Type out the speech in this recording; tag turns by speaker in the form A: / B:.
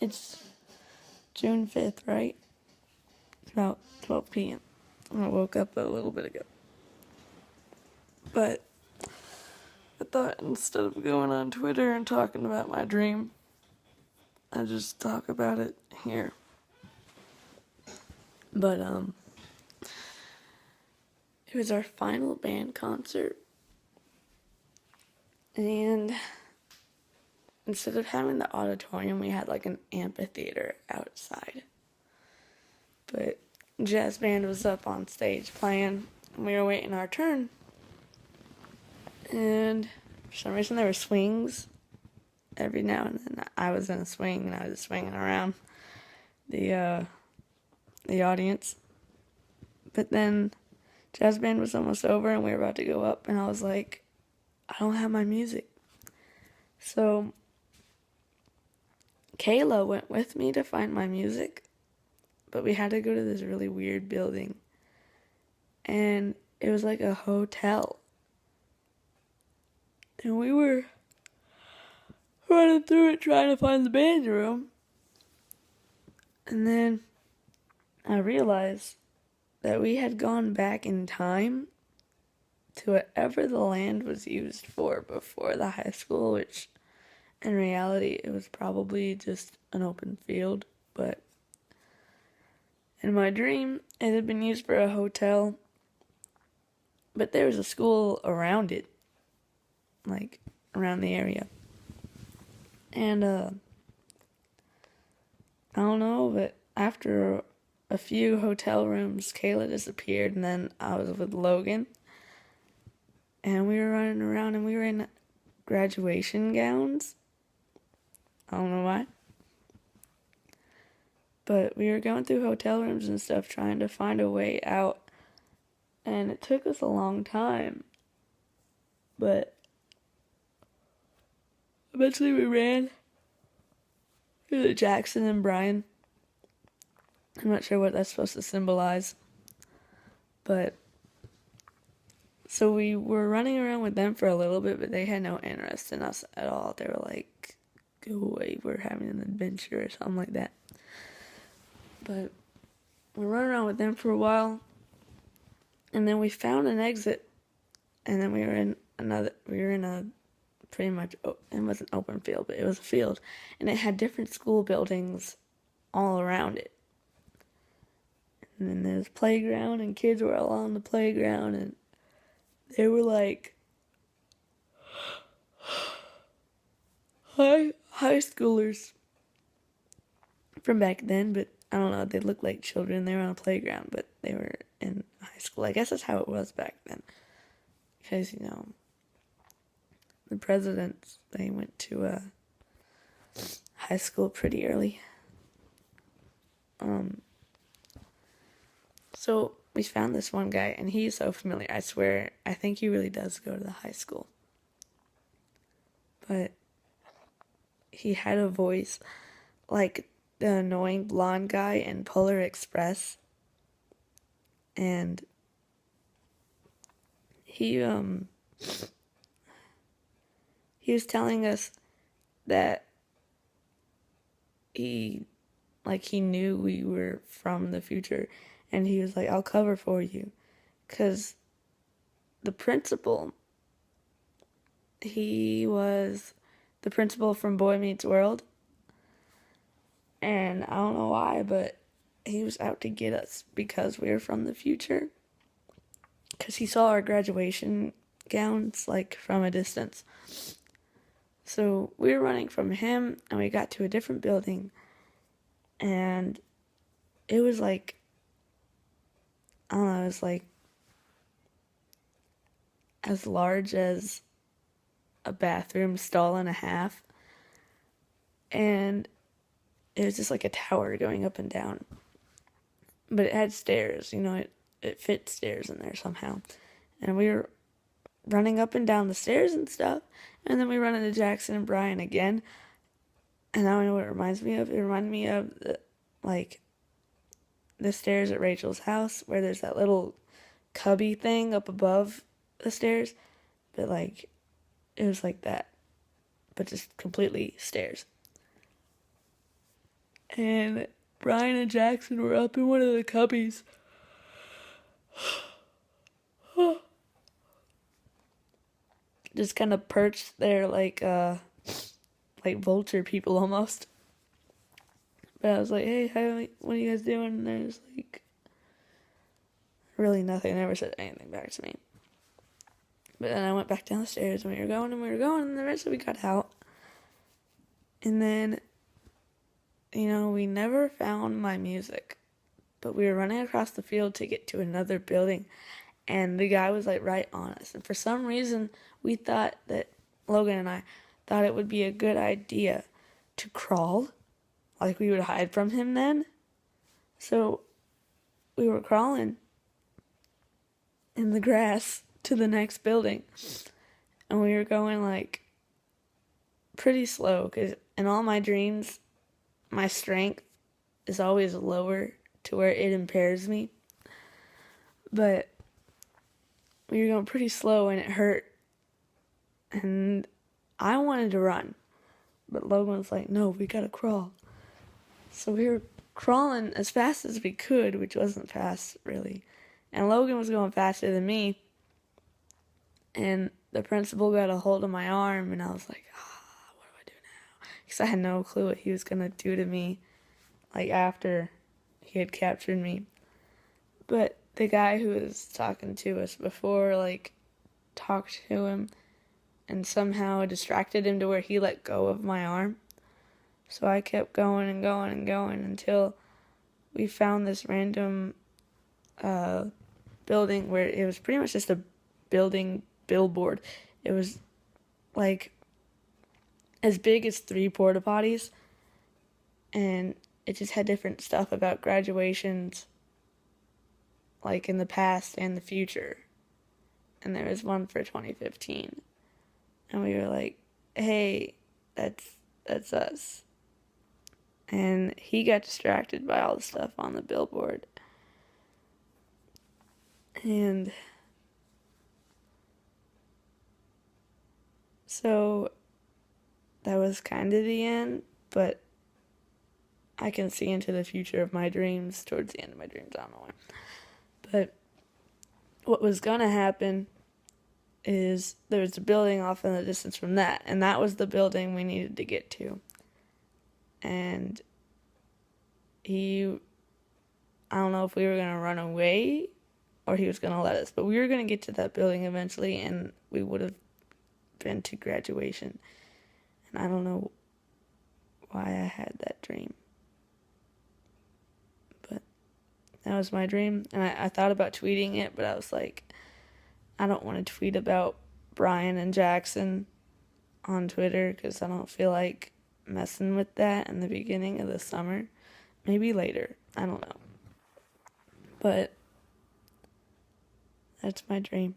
A: It's June 5th, right? It's about 12 p.m. I woke up a little bit ago. But I thought instead of going on Twitter and talking about my dream, I'd just talk about it here. But, it was our final band concert. And instead of having the auditorium, we had like an amphitheater outside. But jazz band was up on stage playing, and we were waiting our turn. And for some reason there were swings every now and then. I was in a swing and I was swinging around the audience. But then jazz band was almost over and we were about to go up, and I was like, I don't have my music. So Kayla went with me to find my music, but we had to go to this really weird building, and it was like a hotel. And we were running through it trying to find the band room. And then I realized that we had gone back in time to whatever the land was used for before the high school, which in reality it was probably just an open field. But in my dream, it had been used for a hotel, but there was a school around it, like around the area. And I don't know, but after a few hotel rooms, Kayla disappeared, and then I was with Logan. And we were running around, and we were in graduation gowns. I don't know why. But we were going through hotel rooms and stuff, trying to find a way out. And it took us a long time. But eventually we ran to Jackson and Brian. I'm not sure what that's supposed to symbolize. But so we were running around with them for a little bit, but they had no interest in us at all. They were like, go away, we're having an adventure or something like that. But we were running around with them for a while, and then we found an exit, and then we were in a pretty much, it was an open field, but it was a field, and it had different school buildings all around it. And then there's a playground, and kids were all on the playground, and they were like high schoolers from back then, but I don't know, they looked like children. They were on a playground, but they were in high school. I guess that's how it was back then. Because, the presidents, they went to high school pretty early. So we found this one guy, and he's so familiar. I swear, I think he really does go to the high school. But he had a voice like the annoying blonde guy in Polar Express. And he was telling us that he knew we were from the future, and he was like, I'll cover for you, because the principal, he was the principal from Boy Meets World, and I don't know why, but he was out to get us because we were from the future, because he saw our graduation gowns, like, from a distance. So we were running from him, and we got to a different building, and it was like, I don't know, it was like as large as a bathroom stall and a half, and it was just like a tower going up and down, but it had stairs, it fit stairs in there somehow, and we were running up and down the stairs and stuff, and then we run into Jackson and Brian again, and I don't know what it reminds me of. It reminded me of the stairs at Rachel's house, where there's that little cubby thing up above the stairs, but it was like that, but just completely stairs. and Brian and Jackson were up in one of the cubbies. Just kind of perched there like vulture people almost. But I was like, hey, what are you guys doing? And they're just like, really nothing. They never said anything back to me. But then I went back down the stairs and we were going, and the rest of we got out. And then, we never found my music. But we were running across the field to get to another building. And the guy was like right on us. And for some reason, we thought that, Logan and I, thought it would be a good idea to crawl. Like we would hide from him then. So we were crawling in the grass to the next building. And we were going like pretty slow because in all my dreams, my strength is always lower to where it impairs me. But we were going pretty slow and it hurt. And I wanted to run. But Logan was like, no, we gotta crawl. So we were crawling as fast as we could, which wasn't fast, really. And Logan was going faster than me. And the principal got a hold of my arm, and I was like, what do I do now? Because I had no clue what he was going to do to me, like, after he had captured me. But the guy who was talking to us before, like, talked to him and somehow distracted him to where he let go of my arm. So I kept going and going and going until we found this random building where it was pretty much just a building billboard. It was like as big as 3 porta potties, and it just had different stuff about graduations, like in the past and the future. And there was one for 2015, and we were like, "Hey, that's us." And he got distracted by all the stuff on the billboard. And so that was kind of the end, but I can see into the future of my dreams towards the end of my dreams. I don't know why. But what was going to happen is there was a building off in the distance from that, and that was the building we needed to get to. And I don't know if we were going to run away or he was going to let us, but we were going to get to that building eventually, and we would have been to graduation. And I don't know why I had that dream, but that was my dream. And I thought about tweeting it, but I was like, I don't want to tweet about Brian and Jackson on Twitter because I don't feel like messing with that in the beginning of the summer. Maybe later. I don't know. But that's my dream.